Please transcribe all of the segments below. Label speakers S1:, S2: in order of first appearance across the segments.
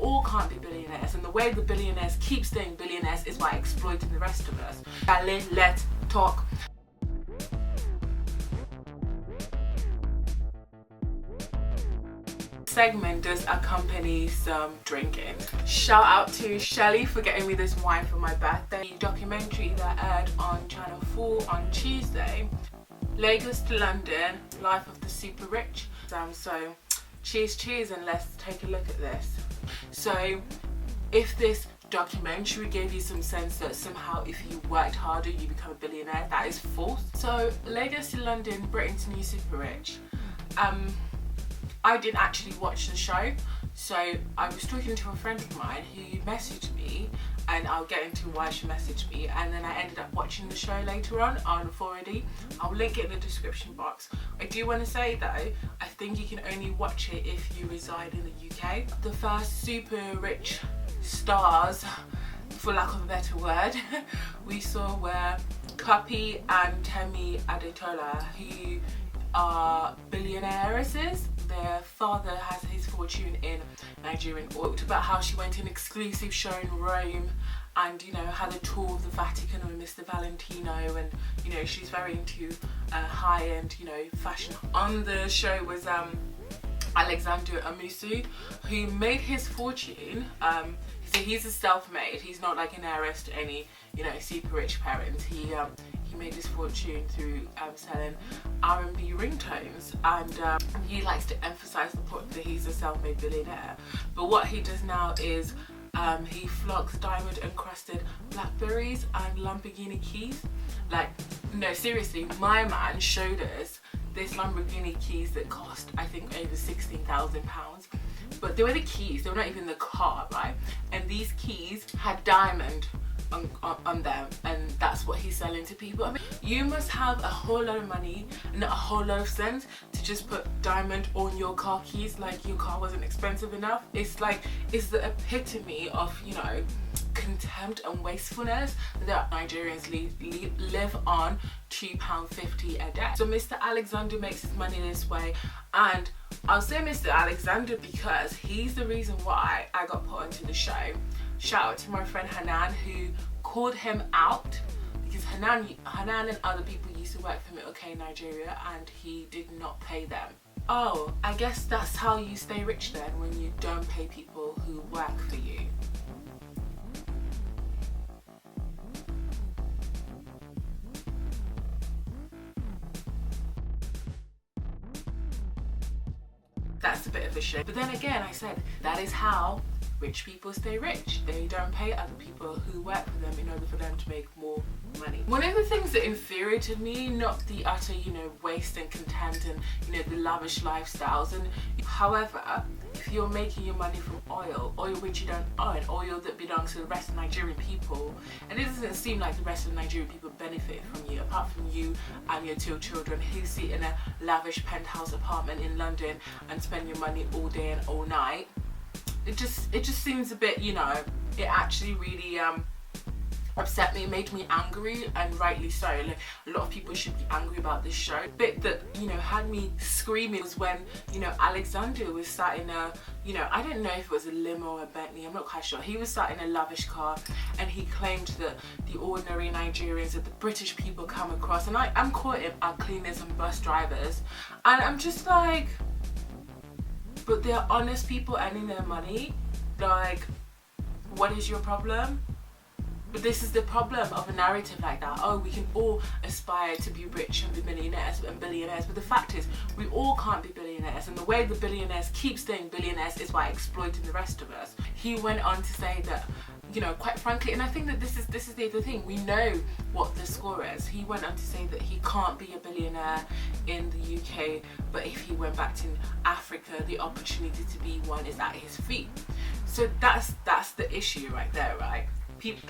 S1: all can't be billionaires, and the way the billionaires keep staying billionaires is by exploiting the rest of us. Chale, let's talk. Segment does accompany some drinking. Shout out to Chale for getting me this wine for my birthday. The documentary that aired on Channel 4 on Tuesday, Lagos to London, Life of the Super Rich. So cheers and let's take a look at this. So if this documentary gave you some sense that somehow if you worked harder you become a billionaire, that is false. So Lagos to London, Britain's new super rich. I didn't actually watch the show, so I was talking to a friend of mine who messaged me, and I'll get into why she messaged me, and then I ended up watching the show later on 4D. I'll link it in the description box. I do want to say though, I think you can only watch it if you reside in the UK. The first super rich stars, for lack of a better word, we saw were Cuppy and Temi Adetola, who are billionairesses. Their father has his fortune in Nigerian oil. Talked about how she went to an exclusive show in Rome, and had a tour of the Vatican with Mr. Valentino, and she's very into high-end fashion. On the show was Alexander Amusu, who made his fortune. So he's a self-made. He's not like an heiress to any super rich parents. He made his fortune through selling R&B ringtones, and he likes to emphasize the point that he's a self-made billionaire. But what he does now is he flocks diamond encrusted Blackberries and Lamborghini keys. Like, no, seriously, my man showed us this Lamborghini keys that cost, I think, over £16,000. But they were the keys, they were not even the car, right? And these keys had diamond on them, and that's what he's selling to people. I mean, you must have a whole lot of money and a whole lot of sense to just put diamond on your car keys like your car wasn't expensive enough. It's the epitome of contempt and wastefulness that Nigerians live on £2.50 a day. So Mr. Alexander makes his money this way, and I'll say Mr. Alexander because he's the reason why I got put onto the show. Shout out to my friend Hanan, who called him out because Hanan and other people used to work for him at OK Nigeria, and he did not pay them. Oh, I guess that's how you stay rich then, when you don't pay people who work for you. That's a bit of a shame. But then again, I said that is how rich people stay rich. They don't pay other people who work for them in order for them to make more money. One of the things that infuriated me, not the utter, waste and contempt and, the lavish lifestyles. And however, if you're making your money from oil which you don't own, oil that belongs to the rest of Nigerian people, and it doesn't seem like the rest of Nigerian people benefit from you, apart from you and your two children who sit in a lavish penthouse apartment in London and spend your money all day and all night. It just seems a bit, it actually really upset me. It made me angry, and rightly so. Like, a lot of people should be angry about this show. The bit that had me screaming was when Alexander was sat in a I don't know if it was a limo or a Bentley, I'm not quite sure. He was sat in a lavish car, and he claimed that the ordinary Nigerians, that the British people come across, and I'm calling it our cleaners and bus drivers, and I'm just like, but they're honest people earning their money. Like, what is your problem? But this is the problem of a narrative like that. Oh, we can all aspire to be rich and be millionaires and billionaires, but the fact is we all can't be billionaires, and the way the billionaires keep staying billionaires is by exploiting the rest of us. He went on to say that, quite frankly, and I think that this is the other thing, we know what the score is. He went on to say that he can't be a billionaire in the UK, but if he went back to Africa, the opportunity to be one is at his feet. So that's the issue right there, right?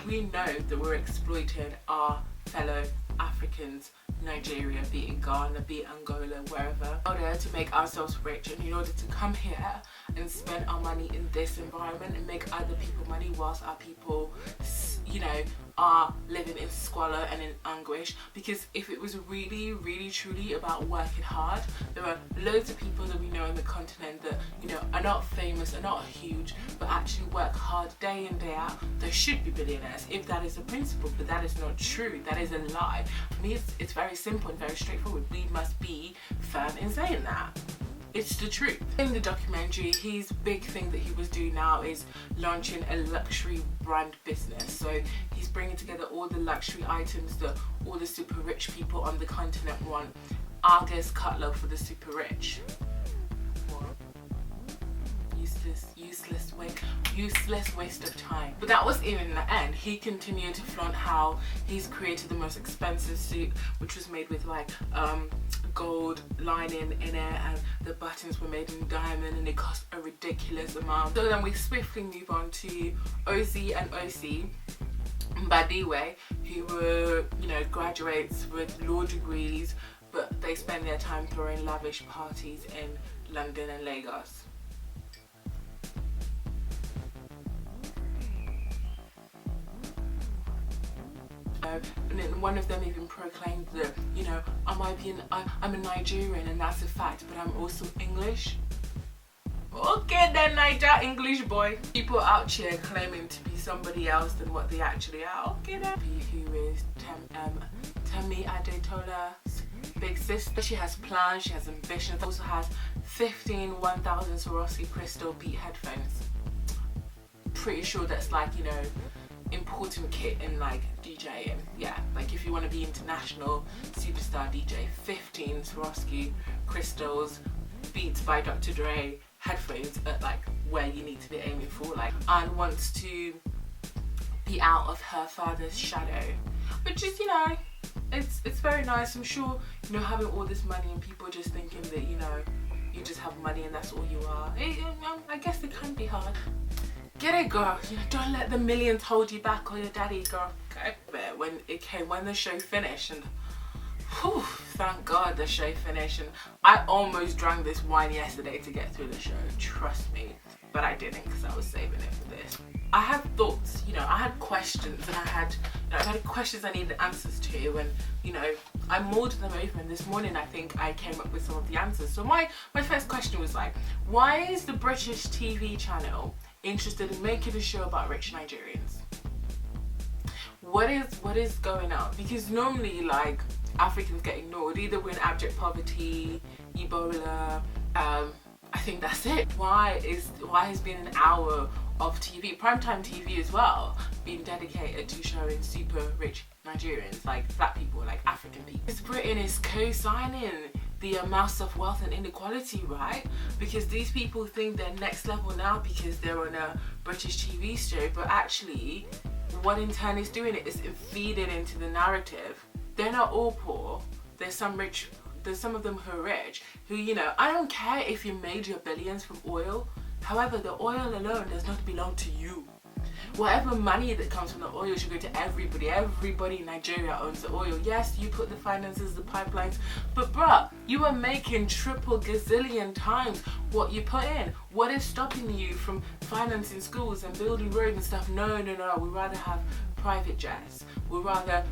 S1: We know that we're exploiting our fellow Africans, Nigeria, be it Ghana, be it Angola, wherever, in order to make ourselves rich, and in order to come here and spend our money in this environment and make other people money whilst our people, you know, are living in squalor and in anguish. Because if it was really, really, truly about working hard, there are loads of people that we know on the continent that, you know, are not famous, are not huge, but actually work hard day in, day out. They should be billionaires if that is the principle, but that is not true. That is a lie. For me, it's very simple and very straightforward. We must be firm in saying that. It's the truth. In the documentary, his big thing that he was doing now is launching a luxury brand business. So he's bringing together all the luxury items that all the super rich people on the continent want. Argus cutler for the super rich. Useless waste of time. But that wasn't even the end. He continued to flaunt how he's created the most expensive suit, which was made with like gold lining in it, and the buttons were made in diamond, and it cost a ridiculous amount. So then we swiftly move on to OZ and OC Badiwe, who were, you know, graduates with law degrees, but they spend their time throwing lavish parties in London and Lagos. And then one of them even proclaimed that, you know, I'm a Nigerian and that's a fact, but I'm also English. Okay then, Niger English boy. People out here claiming to be somebody else than what they actually are. Okay then. Who is Temi Adetola's big sister. She has plans, she has ambitions. Also has 15 1000 Swarovski crystal beat headphones. Pretty sure that's like, you know, important kit in like DJing. Yeah, like if you want to be international superstar DJ, 15 Swarovski crystals, Beats by Dr. Dre headphones at like where you need to be aiming for. Like, Anne wants to be out of her father's shadow, which is, you know, it's very nice. I'm sure, you know, having all this money and people just thinking that, you know, you just have money and that's all you are, I guess it can be hard. Get it, girl. You know, don't let the millions hold you back or your daddy, girl. Okay. But when the show finished, and whew, thank God the show finished, and I almost drank this wine yesterday to get through the show, trust me, but I didn't because I was saving it for this. I had thoughts, you know, I had questions, and I had questions I needed answers to, and, you know, I mulled them over, and this morning I think I came up with some of the answers. So my first question was like, why is the British TV channel interested in making a show about rich Nigerians? What is going on? Because normally, like, Africans get ignored. Either we're in abject poverty, Ebola, I think that's it. Why has been an hour of TV, primetime TV as well, being dedicated to showing super rich Nigerians, like black people, like African people? Because Britain is co-signing the amass of wealth and inequality, right? Because these people think they're next level now because they're on a British TV show, but actually what in turn is doing it is feeding into the narrative. They're not all poor. There's some of them who are rich, who, you know, I don't care if you made your billions from oil. However, the oil alone does not belong to you. Whatever money that comes from the oil should go to everybody. Everybody in Nigeria owns the oil. Yes, you put the finances, the pipelines, but bruh, you are making triple gazillion times what you put in. What is stopping you from financing schools and building roads and stuff? No. We'd rather have private jets. We'd rather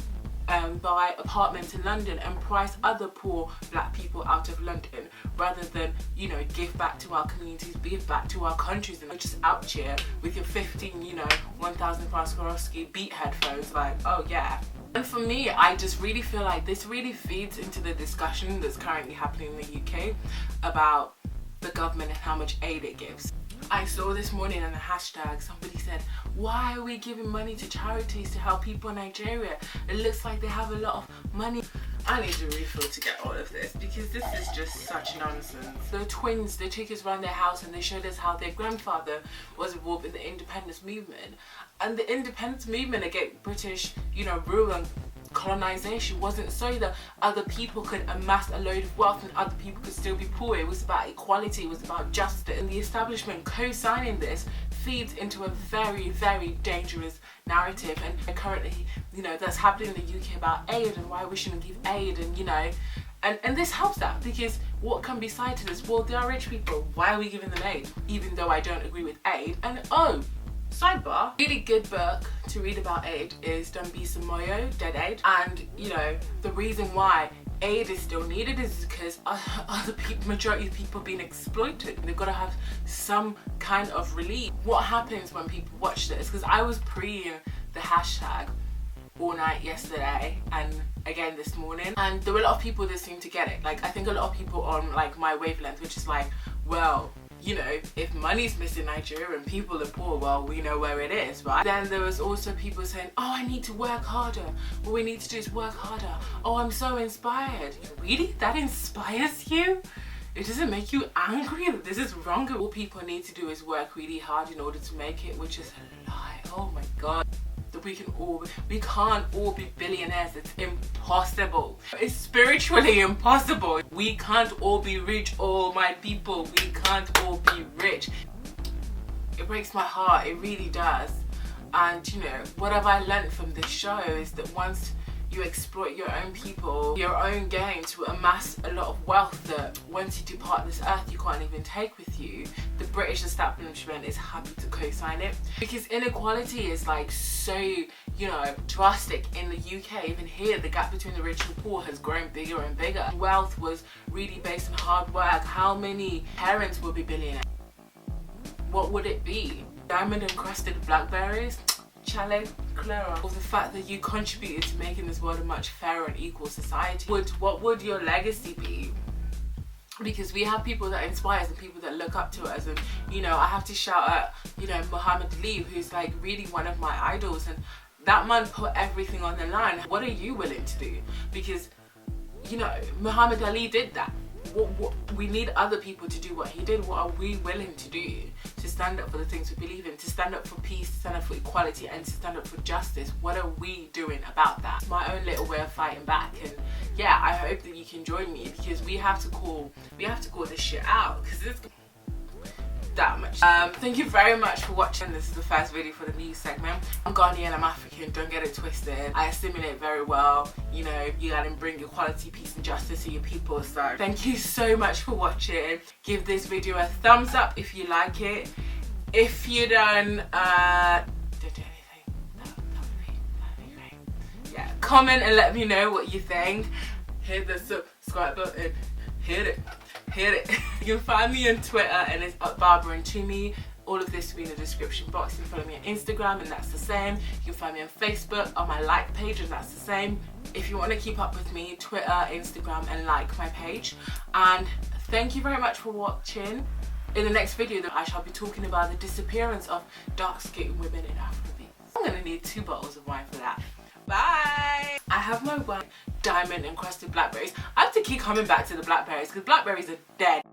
S1: buy apartments in London and price other poor black people out of London, rather than, you know, give back to our communities, give back to our countries, and just out here with your 15, you know, 1000 Swarovski beat headphones, like, oh yeah. And for me, I just really feel like this really feeds into the discussion that's currently happening in the UK about the government and how much aid it gives. I saw this morning on the hashtag, somebody said, why are we giving money to charities to help people in Nigeria? It looks like they have a lot of money. I need a refill to get all of this because this is just such nonsense. The twins, they took us around their house and they showed us how their grandfather was involved in the independence movement. And the independence movement against British, you know, rule and colonization wasn't so that other people could amass a load of wealth and other people could still be poor. It was about equality, it was about justice. And the establishment co-signing this feeds into a very, very dangerous narrative. And currently, you know, that's happening in the UK about aid and why we shouldn't give aid, and, you know, and this helps that, because what can be cited as, well, they are rich people, why are we giving them aid? Even though I don't agree with aid. And oh, Sidebar, really good book to read about aid is Dambisa Moyo, Dead Aid. And you know, the reason why aid is still needed is because majority of people are being exploited. They've got to have some kind of relief. What happens when people watch this? Because I was pre the hashtag all night yesterday and again this morning, and there were a lot of people that seem to get it. Like, I think a lot of people on like my wavelength, which is like, well, you know, if money's missing Nigeria and people are poor, well, we know where it is, right? Then there was also people saying, oh, I need to work harder. What we need to do is work harder. Oh, I'm so inspired. Really? That inspires you? It doesn't make you angry that this is wrong? All people need to do is work really hard in order to make it, which is a lie. Oh my God. We can't all be billionaires. It's impossible. It's spiritually impossible. We can't all be rich, all my people. We can't all be rich. It breaks my heart, it really does. And you know, what have I learned from this show is that once you exploit your own people, your own game to amass a lot of wealth that once you depart this earth you can't even take with you, the British establishment is happy to co-sign it. Because inequality is like so, you know, drastic in the UK. Even here, the gap between the rich and poor has grown bigger and bigger. Wealth was really based on hard work. How many parents would be billionaires? What would it be? Diamond encrusted blackberries? Chale, Clara, or the fact that you contributed to making this world a much fairer and equal society. What would your legacy be? Because we have people that inspire us and people that look up to us, and you know, I have to shout out, you know, Muhammad Ali, who's like really one of my idols, and that man put everything on the line. What are you willing to do? Because you know, Muhammad Ali did that. What we need other people to do what he did. What are we willing to do to stand up for the things we believe in, to stand up for peace, to stand up for equality, and to stand up for justice? What are we doing about that? It's my own little way of fighting back, and yeah, I hope that you can join me, because we have to call this shit out, because it's that much. Thank you very much for watching. This is the first video for the news segment. I'm Ghanaian, I'm African, don't get it twisted. I assimilate very well. You know, you gotta bring equality, peace and justice to your people. So thank you so much for watching. Give this video a thumbs up if you like it. If you don't do anything, that'd be great. Yeah, comment and let me know what you think. Hit the subscribe button, hit it. You can find me on Twitter and it's Barbara and Toomey. All of this will be in the description box. You can follow me on Instagram and that's the same. You can find me on Facebook on my like page and that's the same. If you want to keep up with me, Twitter, Instagram and like my page. And thank you very much for watching. In the next video I shall be talking about the disappearance of dark-skinned women in Afrobeat. I'm going to need 2 bottles of wine for that. Bye! I have my wine, diamond encrusted blackberries. I have to keep coming back to the blackberries because blackberries are dead.